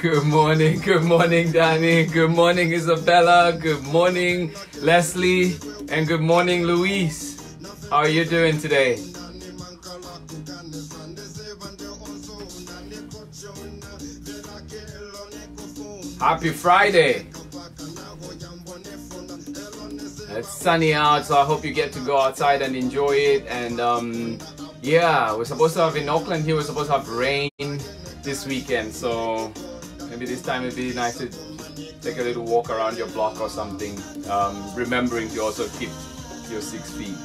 Good morning, Danny. Good morning, Isabella. Good morning, Leslie. And good morning, Luis. How are you doing today? Happy Friday. It's sunny out, so I hope you get to go outside and enjoy it. And yeah, we're supposed to have in Auckland here, we're supposed to have rain this weekend, so maybe this time it'd be nice to take a little walk around your block or something, remembering to also keep your 6 feet.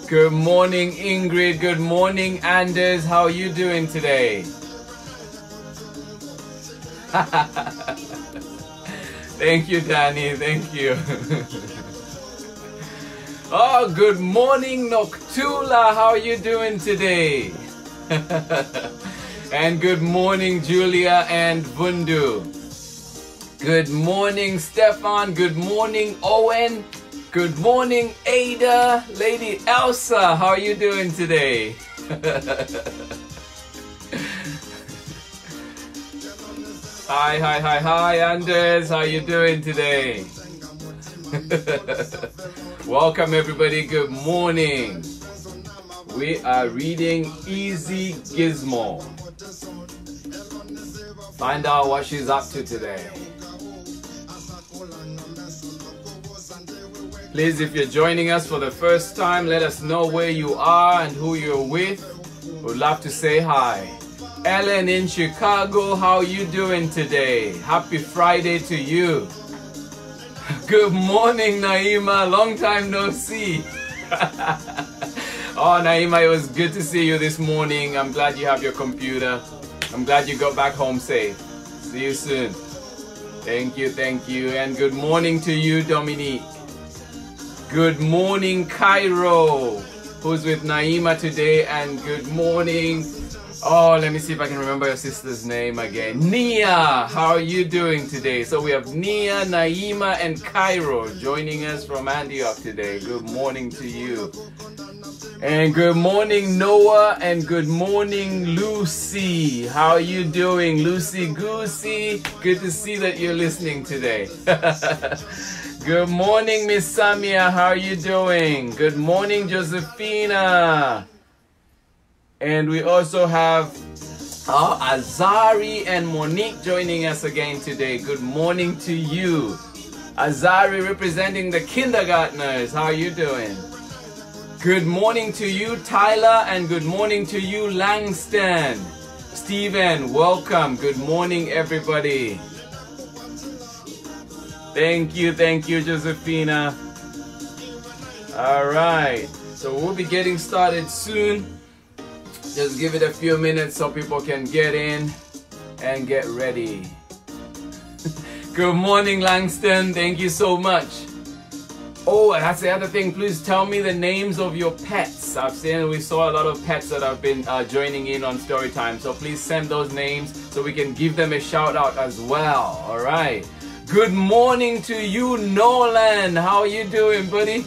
Good morning, Ingrid. Good morning, Anders. How are you doing today? Thank you, Danny. Thank you. Oh, good morning, Noctula. How are you doing today? And good morning, Julia and Vundu. Good morning, Stefan. Good morning, Owen. Good morning, Ada. Lady Elsa, how are you doing today? Hi, Anders. How are you doing today? Welcome, everybody. Good morning. We are reading Izzy Gizmo. Find out what she's up to today. Please, if you're joining us for the first time, let us know where you are and who you're with. We'd love to say hi. Ellen in Chicago, how are you doing today? Happy Friday to you. Good morning, Naima. Long time no see. Oh, Naima, it was good to see you this morning. I'm glad you have your computer. I'm glad you got back home safe. See you soon. Thank you, thank you. And good morning to you, Dominique. Good morning, Cairo, who's with Naima today. And good morning. Oh, let me see if I can remember your sister's name again. Nia, how are you doing today? So we have Nia, Naima, and Cairo joining us from Antioch today. Good morning to you. And good morning, Noah, and good morning, Lucy. How are you doing, Lucy Goosey? Good to see that you're listening today. Good morning, Miss Samia. How are you doing? Good morning, Josephina. And we also have Azari and Monique joining us again today. Good morning to you. Azari representing the kindergartners. How are you doing? Good morning to you, Tyler, and good morning to you, Langston. Stephen, welcome. Good morning, everybody. Thank you, Josephina. All right, so we'll be getting started soon. Just give it a few minutes so people can get in and get ready. Good morning, Langston. Thank you so much. Oh, and that's the other thing. Please tell me the names of your pets. I've seen we saw a lot of pets that have been joining in on Storytime. So please send those names so we can give them a shout out as well. All right. Good morning to you, Nolan. How are you doing, buddy?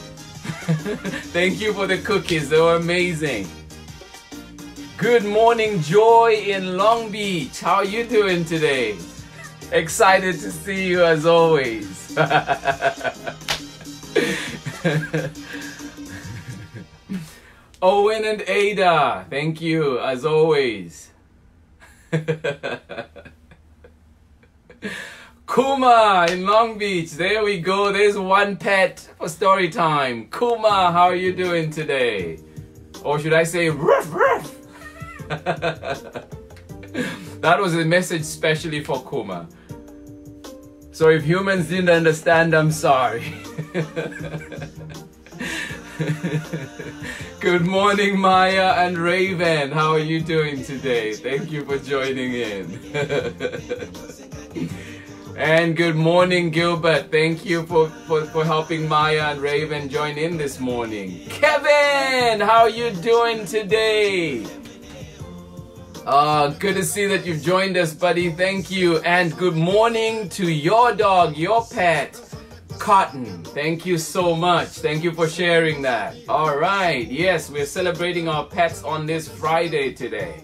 Thank you for the cookies. They were amazing. Good morning, Joy in Long Beach. How are you doing today? Excited to see you as always. Owen and Ada, thank you as always. Kuma in Long Beach, there we go. There's one pet for story time. Kuma, how are you doing today? Or should I say ruff ruff? That was a message specially for Kuma. So if humans didn't understand, I'm sorry. Good morning, Maya and Raven. How are you doing today? Thank you for joining in. And good morning, Gilbert. Thank you for helping Maya and Raven join in this morning. Kevin, how are you doing today? Good to see that you've joined us, buddy. Thank you. And good morning to your dog, your pet, Cotton. Thank you so much. Thank you for sharing that. All right. Yes, we're celebrating our pets on this Friday today.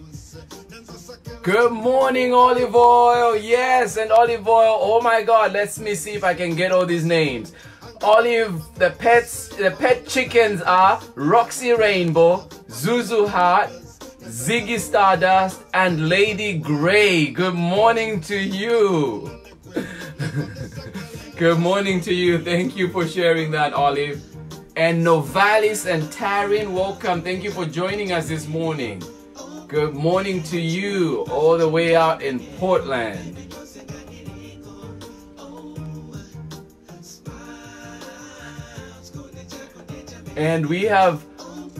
Good morning, Olive Oil. Yes, and Olive Oil. Oh my God. Let me see if I can get all these names. Olive, the pet chickens are Roxy Rainbow, Zuzu Heart, Ziggy Stardust, and Lady Grey. Good morning to you. Good morning to you. Thank you for sharing that, Olive. And Novalis and Taryn, welcome. Thank you for joining us this morning. Good morning to you all the way out in Portland. And we have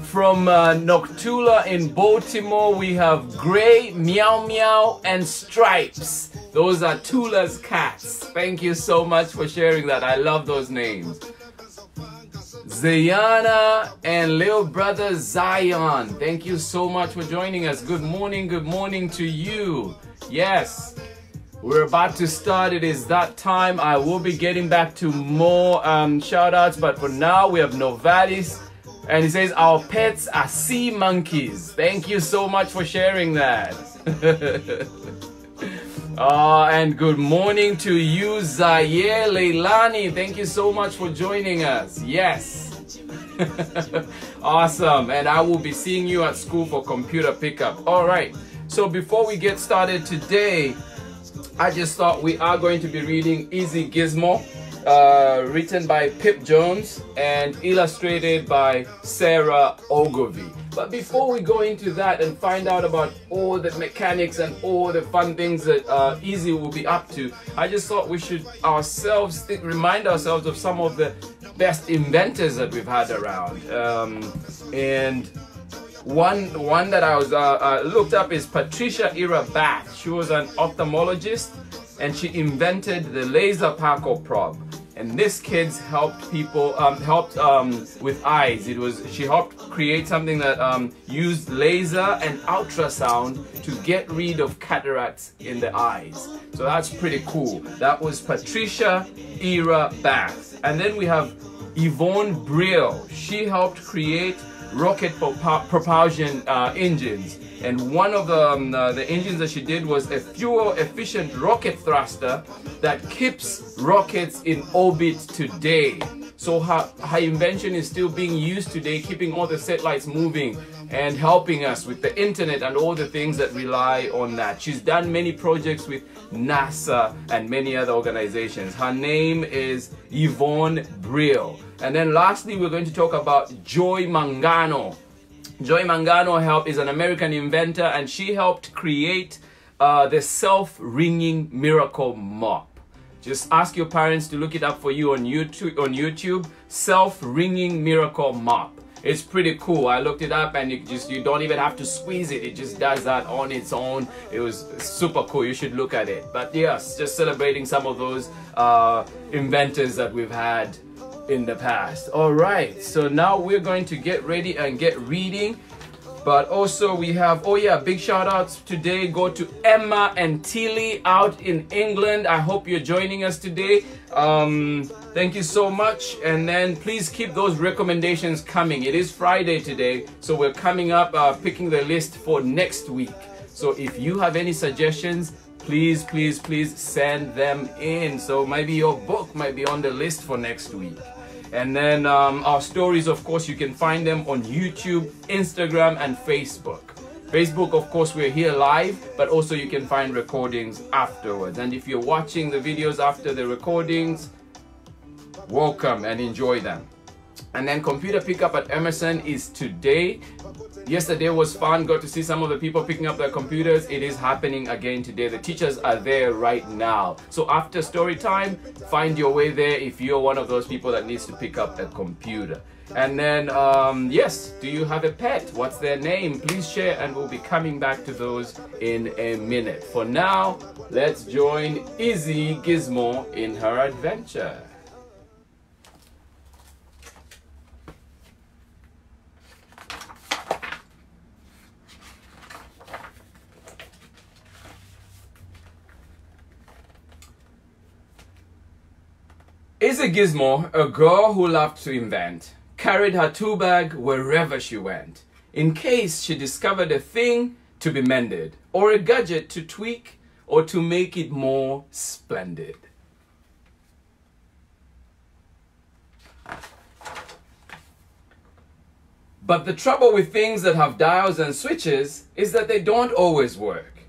from Noctula in Baltimore, we have Gray, Meow Meow, and Stripes. Those are Tula's cats. Thank you so much for sharing that. I love those names. Zayana and little brother Zion. Thank you so much for joining us. Good morning to you. Yes, we're about to start. It is that time. I will be getting back to more shout outs, but for now we have Novalis, and he says our pets are sea monkeys. Thank you so much for sharing that. And good morning to you, Zaire Leilani. Thank you so much for joining us. Yes. Awesome. And I will be seeing you at school for computer pickup. All right. So before we get started today, I just thought we are going to be reading Izzy Gizmo, written by Pip Jones and illustrated by Sara Ogilvie. But before we go into that and find out about all the mechanics and all the fun things that Izzy will be up to, I just thought we should remind ourselves of some of the best inventors that we've had around. And one that I was looked up is Patricia Arafat. She was an ophthalmologist, and she invented the laser Paco probe. And this kid's helped people with eyes. She helped create something that used laser and ultrasound to get rid of cataracts in the eyes. So that's pretty cool. That was Patricia Arafat. And then we have Yvonne Brill. She helped create rocket propulsion engines. And one of the engines that she did was a fuel-efficient rocket thruster that keeps rockets in orbit today. So her invention is still being used today, keeping all the satellites moving and helping us with the internet and all the things that rely on that. She's done many projects with NASA and many other organizations. Her name is Yvonne Brill. And then lastly, we're going to talk about Joy Mangano. Joy Mangano is an American inventor, and she helped create the self-ringing miracle mop. Just ask your parents to look it up for you on YouTube. Self-ringing miracle mop. It's pretty cool. I looked it up, and you don't even have to squeeze it. It just does that on its own. It was super cool. You should look at it. But yes, just celebrating some of those inventors that we've had in the past. All right, so now we're going to get ready and get reading. But also we have, oh yeah, big shout outs today go to Emma and Tilly out in England. I hope you're joining us today. Thank you so much. And then please keep those recommendations coming. It is Friday today, so we're coming up picking the list for next week. So if you have any suggestions, please send them in. So maybe your book might be on the list for next week. And then our stories, of course, you can find them on YouTube, Instagram, and Facebook. Facebook, of course, we're here live, but also you can find recordings afterwards. And if you're watching the videos after the recordings, welcome and enjoy them. And then computer pickup at Emerson is today. Yesterday was fun. Got to see some of the people picking up their computers. It is happening again today. The teachers are there right now. So after story time, find your way there if you're one of those people that needs to pick up a computer. And then, yes, do you have a pet? What's their name? Please share, and we'll be coming back to those in a minute. For now, let's join Izzy Gizmo in her adventure. Izzy Gizmo, a girl who loved to invent, carried her tool bag wherever she went, in case she discovered a thing to be mended, or a gadget to tweak, or to make it more splendid. But the trouble with things that have dials and switches is that they don't always work.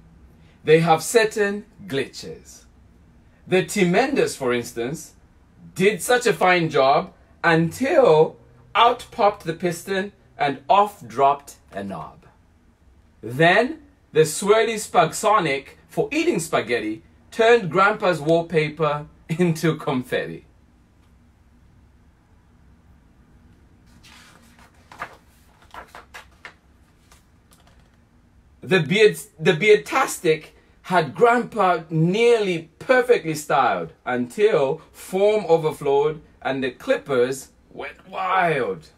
They have certain glitches. The T-Menders, for instance, did such a fine job until out popped the piston and off dropped a knob. Then the swirly Spagsonic for eating spaghetti turned Grandpa's wallpaper into confetti. The Beardtastic had Grandpa nearly perfectly styled until foam overflowed and the clippers went wild.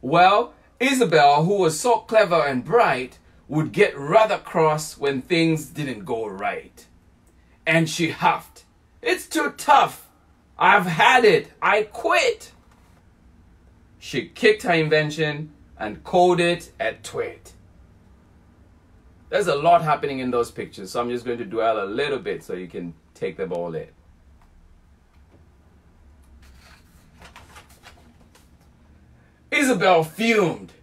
Well, Izabelle, who was so clever and bright, would get rather cross when things didn't go right. And she huffed, "It's too tough. I've had it. I quit." She kicked her invention and called it a twit. There's a lot happening in those pictures, so I'm just going to dwell a little bit so you can take them all in. Izabelle fumed.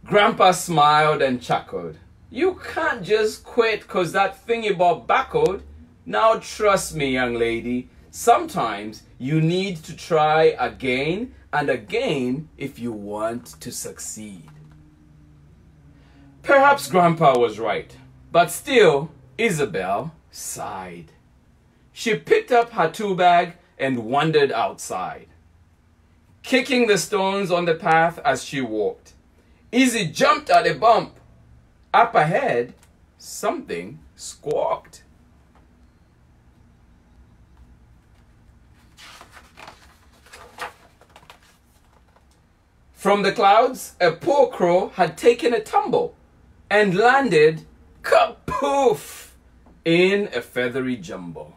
Grandpa smiled and chuckled. "You can't just quit 'cause that thingy-bob buckled. Now trust me, young lady, sometimes you need to try again and again if you want to succeed." Perhaps Grandpa was right, but still, Izabelle sighed. She picked up her tool bag and wandered outside. Kicking the stones on the path as she walked, Izzy jumped at a bump. Up ahead, something squawked. From the clouds, a poor crow had taken a tumble and landed, kapoof, in a feathery jumble.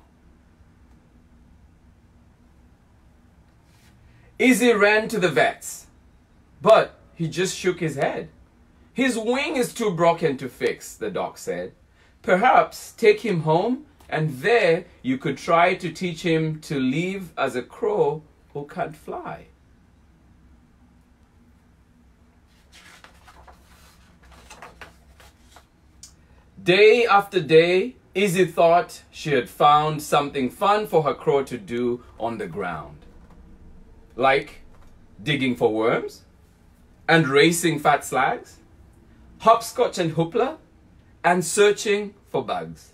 Izzy ran to the vet's, but he just shook his head. "His wing is too broken to fix," the doc said. "Perhaps take him home, and there you could try to teach him to live as a crow who can't fly." Day after day, Izzy thought she had found something fun for her crow to do on the ground. Like digging for worms, and racing fat slags, hopscotch and hoopla, and searching for bugs.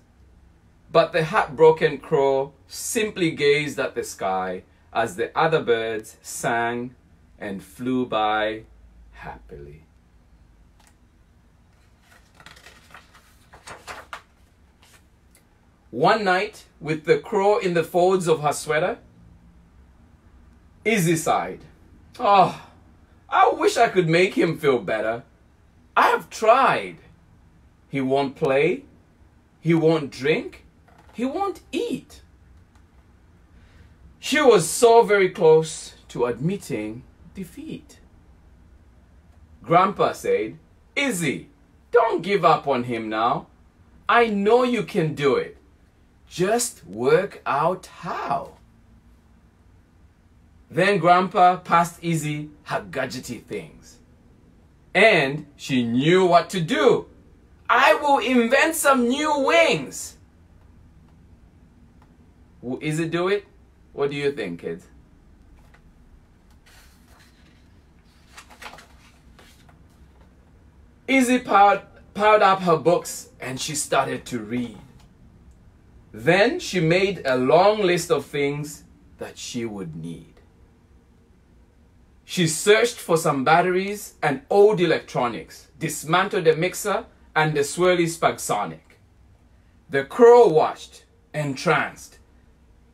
But the heartbroken crow simply gazed at the sky as the other birds sang and flew by happily. One night, with the crow in the folds of her sweater, Izzy sighed. "Oh, I wish I could make him feel better. I have tried. He won't play, he won't drink, he won't eat." She was so very close to admitting defeat. Grandpa said, "Izzy, don't give up on him now. I know you can do it. Just work out how." Then Grandpa passed Izzy her gadgety things. And she knew what to do. "I will invent some new wings." Will Izzy do it? What do you think, kids? Izzy piled up her books and she started to read. Then she made a long list of things that she would need. She searched for some batteries and old electronics, dismantled the mixer and the swirly spagsonic. The crow watched, entranced,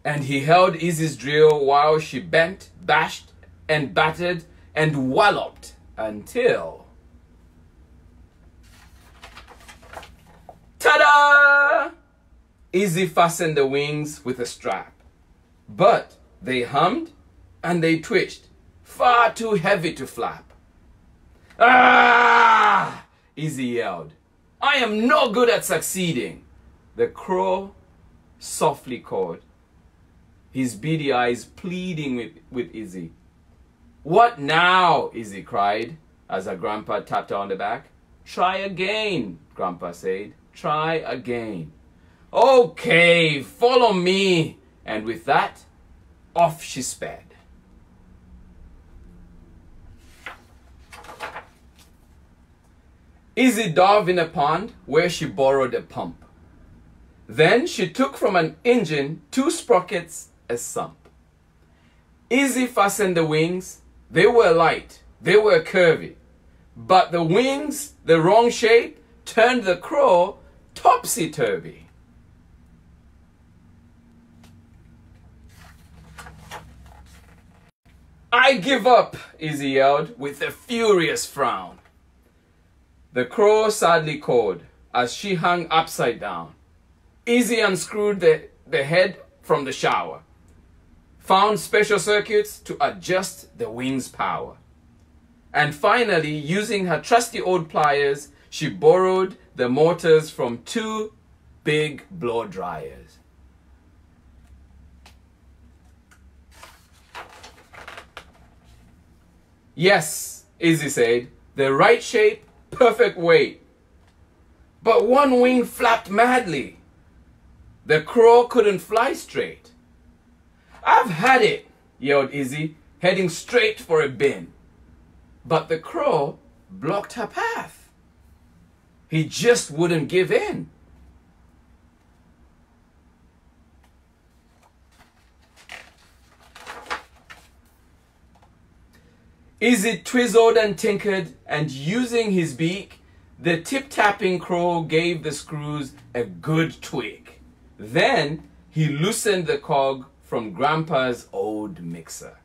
and he held Izzy's drill while she bent, bashed, and battered, and walloped until... Ta-da! Izzy fastened the wings with a strap, but they hummed and they twitched, far too heavy to flap. Ah! Izzy yelled. I am no good at succeeding. The crow softly cawed, his beady eyes pleading with Izzy. What now? Izzy cried as her grandpa tapped her on the back. Try again, Grandpa said. Try again. Okay, follow me. And with that, off she sped. Izzy dove in a pond where she borrowed a pump. Then she took from an engine 2 sprockets, a sump. Izzy fastened the wings. They were light, they were curvy. But the wings, the wrong shape, turned the crow topsy-turvy. I give up, Izzy yelled with a furious frown. The crow sadly cawed as she hung upside down. Izzy unscrewed the head from the shower, found special circuits to adjust the wings' power. And finally, using her trusty old pliers, she borrowed the motors from 2 big blow dryers. Yes, Izzy said, the right shape, perfect weight. But one wing flapped madly. The crow couldn't fly straight. I've had it, yelled Izzy, heading straight for a bin. But the crow blocked her path. He just wouldn't give in. Izzy twizzled and tinkered, and using his beak, the tip-tapping crow gave the screws a good tweak. Then he loosened the cog from Grandpa's old mixer.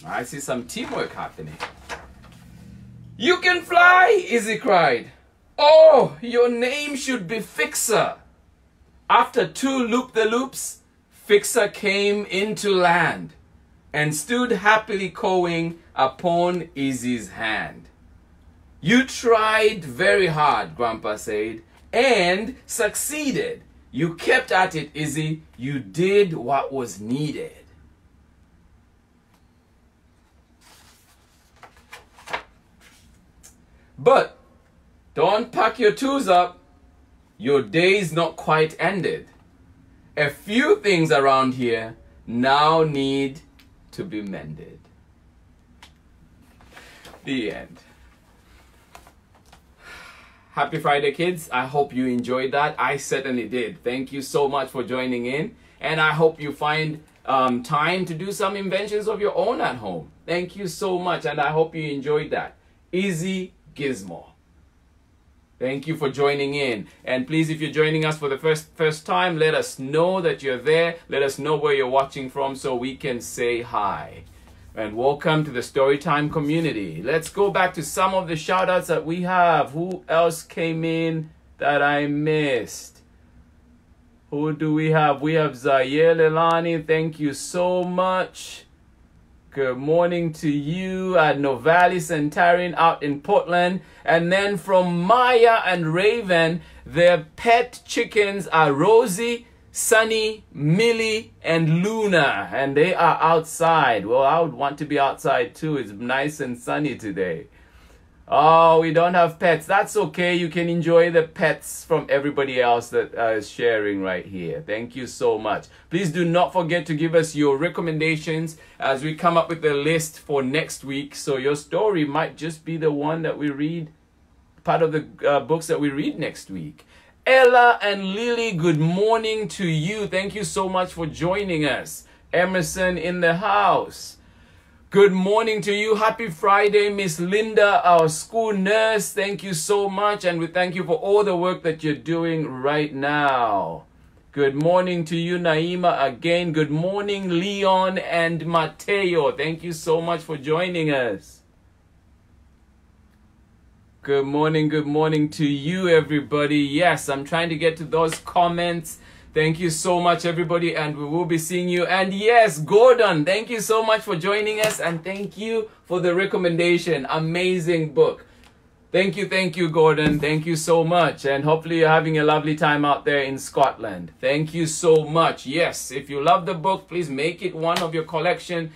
I see some teamwork happening. You can fly, Izzy cried. Oh, your name should be Fixer. After 2 loop-the-loops, Fixer came into land and stood happily cawing upon Izzy's hand. You tried very hard, Grandpa said, and succeeded. You kept at it, Izzy. You did what was needed. But don't pack your tools up. Your day's not quite ended. A few things around here now need to be mended. The end. Happy Friday, kids. I hope you enjoyed that. I certainly did. Thank you so much for joining in. And I hope you find time to do some inventions of your own at home. Thank you so much. And I hope you enjoyed that. Izzy Gizmo. Thank you for joining in. And please, if you're joining us for the first time, let us know that you're there. Let us know where you're watching from so we can say hi. And welcome to the Storytime community. Let's go back to some of the shout outs that we have. Who else came in that I missed? Who do we have? We have Zaire Lelani. Thank you so much. Good morning to you at Novali Centarian out in Portland. And then from Maya and Raven, their pet chickens are Rosie, Sunny, Millie, and Luna. And they are outside. Well, I would want to be outside too. It's nice and sunny today. Oh, we don't have pets. That's okay. You can enjoy the pets from everybody else that is sharing right here. Thank you so much. Please do not forget to give us your recommendations as we come up with the list for next week. So your story might just be the one that we read, part of the books that we read next week. Ella and Lily, good morning to you. Thank you so much for joining us. Emerson in the house. Good morning to you. Happy Friday, Miss Linda, our school nurse. Thank you so much, and we thank you for all the work that you're doing right now. Good morning to you, Naima, again. Good morning, Leon and Mateo. Thank you so much for joining us. Good morning to you, everybody. Yes, I'm trying to get to those comments. Thank you so much, everybody, and we will be seeing you. And yes, Gordon, thank you so much for joining us, and thank you for the recommendation. Amazing book. Thank you, Gordon. Thank you so much, and hopefully you're having a lovely time out there in Scotland. Thank you so much. Yes, if you love the book, please make it one for your collection.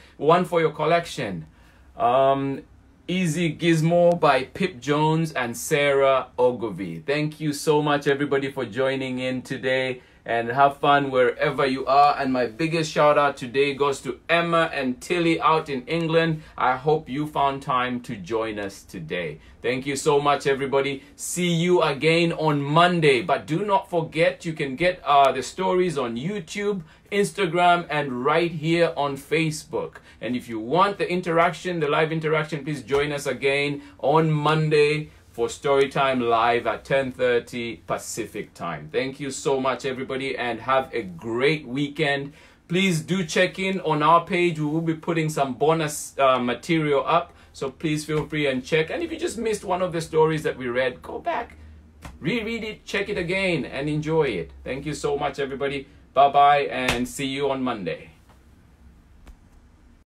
Izzy Gizmo by Pip Jones and Sara Ogilvie. Thank you so much, everybody, for joining in today. And have fun wherever you are. And my biggest shout out today goes to Emma and Tilly out in England. I hope you found time to join us today. Thank you so much, everybody. See you again on Monday. But do not forget, you can get the stories on YouTube, Instagram, and right here on Facebook. And if you want the interaction, the live interaction, please join us again on Monday for Storytime Live at 10:30 Pacific time. Thank you so much, everybody, and have a great weekend. Please do check in on our page. We will be putting some bonus material up, so please feel free and check. And if you just missed one of the stories that we read, go back, reread it, check it again, and enjoy it. Thank you so much, everybody. Bye-bye, and see you on Monday.